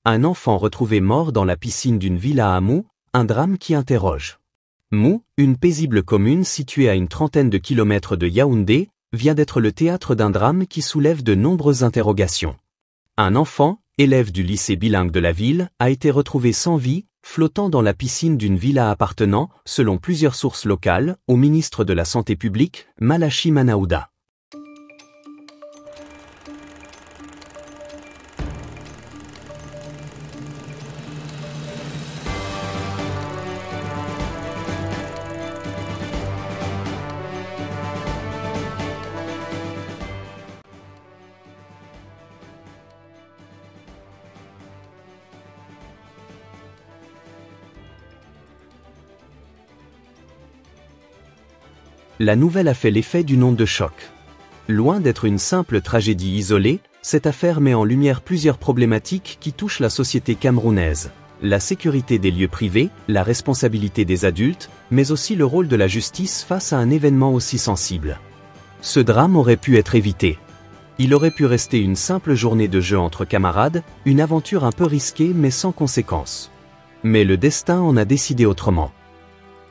Un enfant retrouvé mort dans la piscine d'une villa à Mou, un drame qui interroge. Mou, une paisible commune située à une trentaine de kilomètres de Yaoundé, vient d'être le théâtre d'un drame qui soulève de nombreuses interrogations. Un enfant, élève du lycée bilingue de la ville, a été retrouvé sans vie, flottant dans la piscine d'une villa appartenant, selon plusieurs sources locales, au ministre de la Santé publique, Malachi Manaouda. La nouvelle a fait l'effet d'une onde de choc. Loin d'être une simple tragédie isolée, cette affaire met en lumière plusieurs problématiques qui touchent la société camerounaise. La sécurité des lieux privés, la responsabilité des adultes, mais aussi le rôle de la justice face à un événement aussi sensible. Ce drame aurait pu être évité. Il aurait pu rester une simple journée de jeu entre camarades, une aventure un peu risquée mais sans conséquences. Mais le destin en a décidé autrement.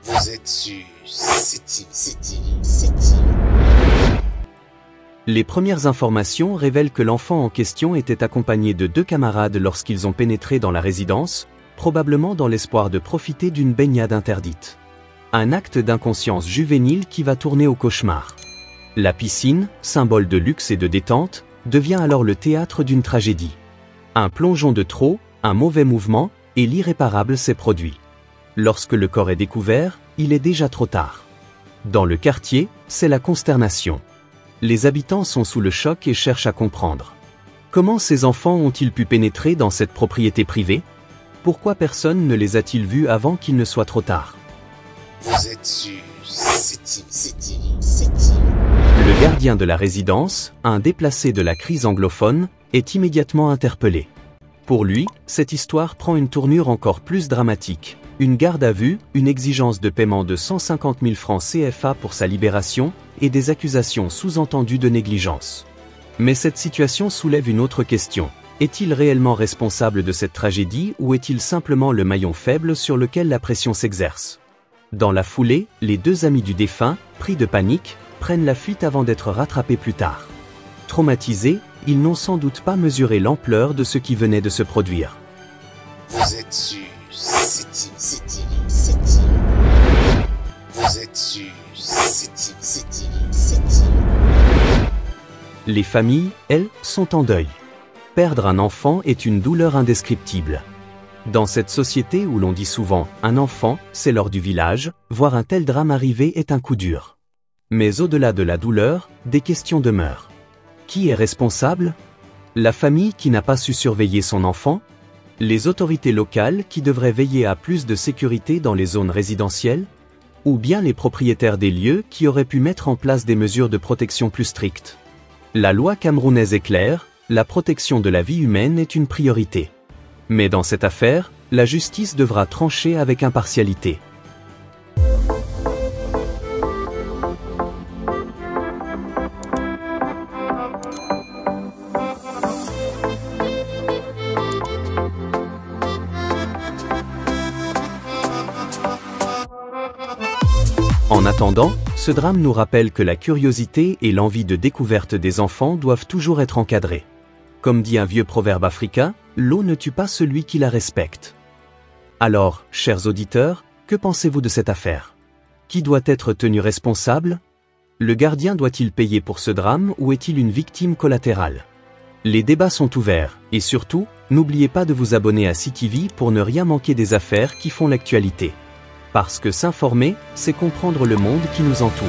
Vous êtes sûr? C'est-il. Les premières informations révèlent que l'enfant en question était accompagné de 2 camarades lorsqu'ils ont pénétré dans la résidence, probablement dans l'espoir de profiter d'une baignade interdite. Un acte d'inconscience juvénile qui va tourner au cauchemar. La piscine, symbole de luxe et de détente, devient alors le théâtre d'une tragédie. Un plongeon de trop, un mauvais mouvement, et l'irréparable s'est produit. Lorsque le corps est découvert, il est déjà trop tard. Dans le quartier, c'est la consternation. Les habitants sont sous le choc et cherchent à comprendre. Comment ces enfants ont-ils pu pénétrer dans cette propriété privée? Pourquoi personne ne les a-t-il vus avant qu'il ne soit trop tard? Vous êtes sûr? C'est-il. Le gardien de la résidence, un déplacé de la crise anglophone, est immédiatement interpellé. Pour lui, cette histoire prend une tournure encore plus dramatique. Une garde à vue, une exigence de paiement de 150 000 francs CFA pour sa libération, et des accusations sous-entendues de négligence. Mais cette situation soulève une autre question. Est-il réellement responsable de cette tragédie ou est-il simplement le maillon faible sur lequel la pression s'exerce? Dans la foulée, les 2 amis du défunt, pris de panique, prennent la fuite avant d'être rattrapés plus tard. Traumatisés, ils n'ont sans doute pas mesuré l'ampleur de ce qui venait de se produire. Vous êtes sûr? C'est-il. Vous êtes sûr? C'est-il. Les familles, elles, sont en deuil. Perdre un enfant est une douleur indescriptible. Dans cette société où l'on dit souvent « un enfant, c'est l'or du village », voir un tel drame arriver est un coup dur. Mais au-delà de la douleur, des questions demeurent. Qui est responsable? La famille qui n'a pas su surveiller son enfant? Les autorités locales qui devraient veiller à plus de sécurité dans les zones résidentielles? Ou bien les propriétaires des lieux qui auraient pu mettre en place des mesures de protection plus strictes? La loi camerounaise est claire, la protection de la vie humaine est une priorité. Mais dans cette affaire, la justice devra trancher avec impartialité. En attendant, ce drame nous rappelle que la curiosité et l'envie de découverte des enfants doivent toujours être encadrées. Comme dit un vieux proverbe africain, l'eau ne tue pas celui qui la respecte. Alors, chers auditeurs, que pensez-vous de cette affaire? Qui doit être tenu responsable? Le gardien doit-il payer pour ce drame ou est-il une victime collatérale? Les débats sont ouverts, et surtout, n'oubliez pas de vous abonner à CTV pour ne rien manquer des affaires qui font l'actualité. Parce que s'informer, c'est comprendre le monde qui nous entoure.